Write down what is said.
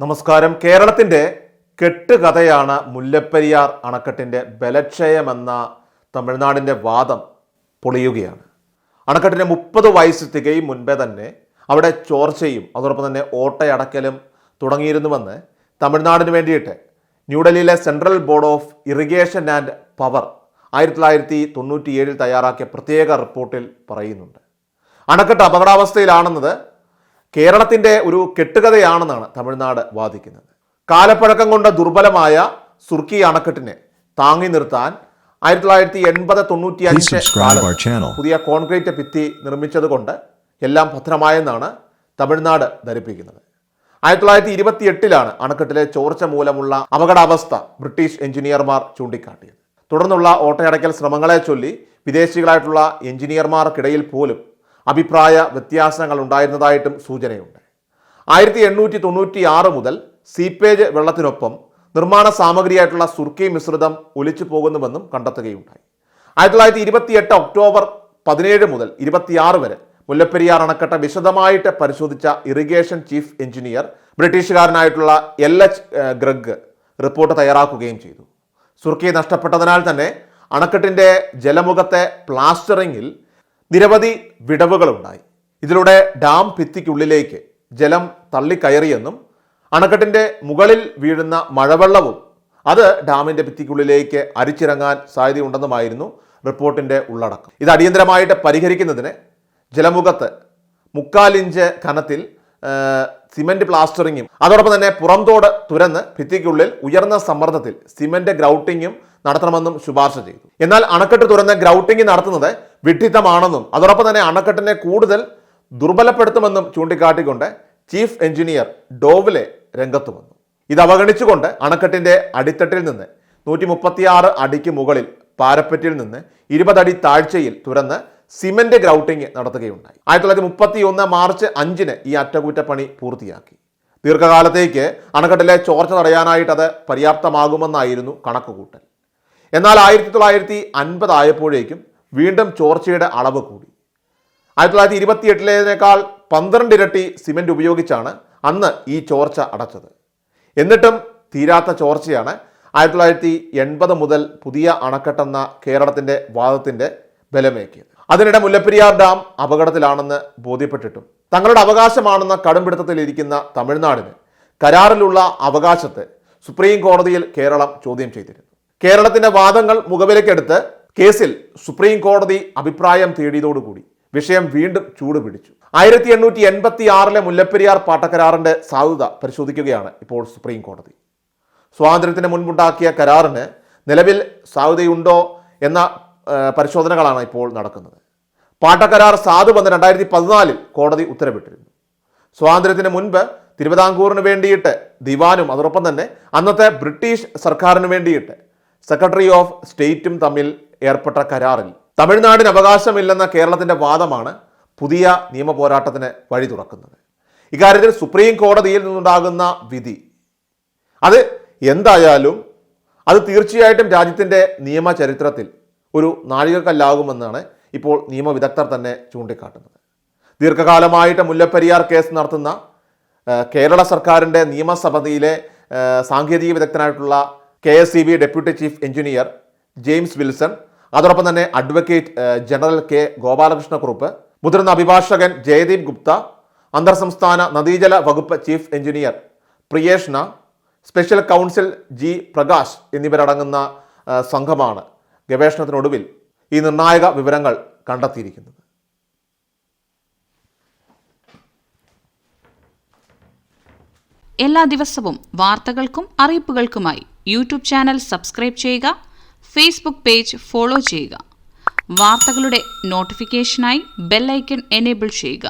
നമസ്കാരം. കേരളത്തിൻ്റെ കെട്ടുകഥയാണ് മുല്ലപ്പെരിയാർ അണക്കെട്ടിൻ്റെ ബലക്ഷയമെന്ന തമിഴ്നാടിൻ്റെ വാദം പൊളിയുകയാണ്. അണക്കെട്ടിന് 30 വയസ്സ് തികയും മുൻപേ തന്നെ അവിടെ ചോർച്ചയും അതോടൊപ്പം തന്നെ ഓട്ടയടക്കലും തുടങ്ങിയിരുന്നുവെന്ന് തമിഴ്നാടിന് വേണ്ടിയിട്ട് ന്യൂഡൽഹിയിലെ central board of irrigation and power 1997 തയ്യാറാക്കിയ പ്രത്യേക റിപ്പോർട്ടിൽ പറയുന്നുണ്ട്. അണക്കെട്ട് അപകടാവസ്ഥയിലാണെന്നത് കേരളത്തിൻ്റെ ഒരു കെട്ടുകഥയാണെന്നാണ് തമിഴ്നാട് വാദിക്കുന്നത്. കാലപ്പഴക്കം കൊണ്ട് ദുർബലമായ സുർക്കി അണക്കെട്ടിനെ താങ്ങി നിർത്താൻ 1980-95 പുതിയ കോൺക്രീറ്റ് ഭിത്തി നിർമ്മിച്ചത് കൊണ്ട് എല്ലാം ഭദ്രമായെന്നാണ് തമിഴ്നാട് ധരിപ്പിക്കുന്നത്. 1928 അണക്കെട്ടിലെ ചോർച്ച മൂലമുള്ള അപകടാവസ്ഥ ബ്രിട്ടീഷ് എഞ്ചിനീയർമാർ ചൂണ്ടിക്കാട്ടിയത്. തുടർന്നുള്ള ഓട്ടയടയ്ക്കൽ ശ്രമങ്ങളെ ചൊല്ലി വിദേശികളായിട്ടുള്ള എഞ്ചിനീയർമാർക്കിടയിൽ പോലും അഭിപ്രായ വ്യത്യാസങ്ങൾ ഉണ്ടായിരുന്നതായിട്ടും സൂചനയുണ്ട്. 1896 മുതൽ സീപ്പേജ് വെള്ളത്തിനൊപ്പം നിർമ്മാണ സാമഗ്രിയായിട്ടുള്ള സുർക്കി മിശ്രിതം ഒലിച്ചു പോകുന്നുവെന്നും കണ്ടെത്തുകയുണ്ടായി. 1928 ഒക്ടോബർ 17 മുതൽ 26 വരെ മുല്ലപ്പെരിയാർ അണക്കെട്ട് വിശദമായിട്ട് പരിശോധിച്ച ഇറിഗേഷൻ ചീഫ് എഞ്ചിനീയർ ബ്രിട്ടീഷുകാരനായിട്ടുള്ള LH ഗ്രഗ് റിപ്പോർട്ട് തയ്യാറാക്കുകയും ചെയ്തു. സുർക്കി നഷ്ടപ്പെട്ടതിനാൽ തന്നെ അണക്കെട്ടിൻ്റെ ജലമുഖത്തെ പ്ലാസ്റ്ററിങ്ങിൽ നിരവധി വിടവുകളുണ്ടായി. ഇതിലൂടെ ഡാം ഭിത്തിക്കുള്ളിലേക്ക് ജലം തള്ളിക്കയറിയെന്നും അണക്കെട്ടിൻ്റെ മുകളിൽ വീഴുന്ന മഴവെള്ളവും അത് ഡാമിൻ്റെ ഭിത്തിക്കുള്ളിലേക്ക് അരിച്ചിറങ്ങാൻ സാധ്യതയുണ്ടെന്നുമായിരുന്നു റിപ്പോർട്ടിൻ്റെ ഉള്ളടക്കം. ഇത് അടിയന്തരമായിട്ട് പരിഹരിക്കുന്നതിന് ജലമുഖത്ത് 3/4 ഇഞ്ച് കനത്തിൽ സിമൻറ്റ് പ്ലാസ്റ്ററിങ്ങും അതോടൊപ്പം തന്നെ പുറംതോട് തുരന്ന് ഭിത്തിക്കുള്ളിൽ ഉയർന്ന സമ്മർദ്ദത്തിൽ സിമൻറ്റ് ഗ്രൗട്ടിങ്ങും നടത്തണമെന്നും ശുപാർശ ചെയ്തു. എന്നാൽ അണക്കെട്ട് തുറന്ന് ഗ്രൗട്ടിങ് നടത്തുന്നത് വിഡ്ഢിത്തമാണെന്നും അതോടൊപ്പം തന്നെ അണക്കെട്ടിനെ കൂടുതൽ ദുർബലപ്പെടുത്തുമെന്നും ചൂണ്ടിക്കാട്ടിക്കൊണ്ട് ചീഫ് എഞ്ചിനീയർ ഡോവ്ലെ രംഗത്ത് വന്നു. ഇത് അവഗണിച്ചുകൊണ്ട് അണക്കെട്ടിൻ്റെ അടിത്തട്ടിൽ നിന്ന് 136 അടിക്ക് മുകളിൽ പാരപ്പറ്റിൽ നിന്ന് 20 അടി താഴ്ചയിൽ തുറന്ന് സിമന്റ് ഗ്രൗട്ടിങ് നടത്തുകയുണ്ടായി. 1931 മാർച്ച് 5 ഈ അറ്റകുറ്റപ്പണി പൂർത്തിയാക്കി. ദീർഘകാലത്തേക്ക് അണക്കെട്ടിലെ ചോർച്ച തടയാനായിട്ട് അത് പര്യാപ്തമാകുമെന്നായിരുന്നു കണക്കുകൂട്ടൽ. എന്നാൽ 1950 ആയപ്പോഴേക്കും വീണ്ടും ചോർച്ചയുടെ അളവ് കൂടി. 1928 12 ഇരട്ടി സിമന്റ് ഉപയോഗിച്ചാണ് അന്ന് ഈ ചോർച്ച അടച്ചത്. എന്നിട്ടും തീരാത്ത ചോർച്ചയാണ് 1980 മുതൽ പുതിയ അണക്കെട്ടെന്ന കേരളത്തിൻ്റെ വാദത്തിൻ്റെ ബലമേക്കിയത്. അതിനിടെ മുല്ലപ്പെരിയാർ ഡാം അപകടത്തിലാണെന്ന് ബോധ്യപ്പെട്ടിട്ടും തങ്ങളുടെ അവകാശമാണെന്ന കടുംപിടുത്തത്തിലിരിക്കുന്ന തമിഴ്നാടിന് കരാറിലുള്ള അവകാശത്തെ സുപ്രീം കോടതിയിൽ കേരളം ചോദ്യം ചെയ്തിരുന്നു. കേരളത്തിൻ്റെ വാദങ്ങൾ മുഖവിലക്കെടുത്ത് കേസിൽ സുപ്രീം കോടതി അഭിപ്രായം തേടിയതോടുകൂടി വിഷയം വീണ്ടും ചൂടുപിടിച്ചു. 1886 മുല്ലപ്പെരിയാർ പാട്ടക്കരാറിൻ്റെ സാധുത പരിശോധിക്കുകയാണ് ഇപ്പോൾ സുപ്രീം കോടതി. സ്വാതന്ത്ര്യത്തിന് മുൻപുണ്ടാക്കിയ കരാറിന് നിലവിൽ സാധുതയുണ്ടോ എന്ന പരിശോധനകളാണ് ഇപ്പോൾ നടക്കുന്നത്. പാട്ടക്കരാർ സാധുവെന്ന് 2014 കോടതി ഉത്തരവിട്ടിരുന്നു. സ്വാതന്ത്ര്യത്തിന് മുൻപ് തിരുവിതാംകൂറിന് വേണ്ടിയിട്ട് ദിവാനും അതോടൊപ്പം തന്നെ അന്നത്തെ ബ്രിട്ടീഷ് സർക്കാരിന് വേണ്ടിയിട്ട് സെക്രട്ടറി ഓഫ് സ്റ്റേറ്റും തമ്മിൽ ഏർപ്പെട്ട കരാറിൽ തമിഴ്നാടിന് അവകാശമില്ലെന്ന കേരളത്തിൻ്റെ വാദമാണ് പുതിയ നിയമ പോരാട്ടത്തിന് വഴി തുറക്കുന്നത്. ഇക്കാര്യത്തിൽ സുപ്രീം കോടതിയിൽ നിന്നുണ്ടാകുന്ന വിധി അത് എന്തായാലും അത് തീർച്ചയായിട്ടും രാജ്യത്തിൻ്റെ നിയമ ചരിത്രത്തിൽ ഒരു നാഴികക്കല്ലാകുമെന്നാണ് ഇപ്പോൾ നിയമവിദഗ്ധർ തന്നെ ചൂണ്ടിക്കാട്ടുന്നത്. ദീർഘകാലമായിട്ട് മുല്ലപ്പെരിയാർ കേസ് നടത്തുന്ന കേരള സർക്കാരിൻ്റെ നിയമസഭയിലെ സാങ്കേതിക വിദഗ്ധനായിട്ടുള്ള KSEB deputy chief engineer James Wilson, അതോടൊപ്പം തന്നെ അഡ്വക്കേറ്റ് ജനറൽ K ഗോപാലകൃഷ്ണക്കുറുപ്പ്, മുതിർന്ന അഭിഭാഷകൻ ജയദീപ് ഗുപ്ത, അന്തർ സംസ്ഥാന നദീജല വകുപ്പ് chief engineer Priyeshna, special counsel G Prakash എന്നിവരടങ്ങുന്ന സംഘമാണ് ഗവേഷണത്തിനൊടുവിൽ ഈ നിർണായക വിവരങ്ങൾ കണ്ടെത്തിയിരിക്കുന്നത്. എല്ലാ ദിവസവും വാർത്തകൾക്കും അറിയിപ്പുകൾക്കുമായി യൂട്യൂബ് ചാനൽ സബ്സ്ക്രൈബ് ചെയ്യുക, ഫേസ്ബുക്ക് പേജ് ഫോളോ ചെയ്യുക. വാർത്തകളുടെ നോട്ടിഫിക്കേഷനായി ബെൽ ഐക്കൺ എനേബിൾ ചെയ്യുക.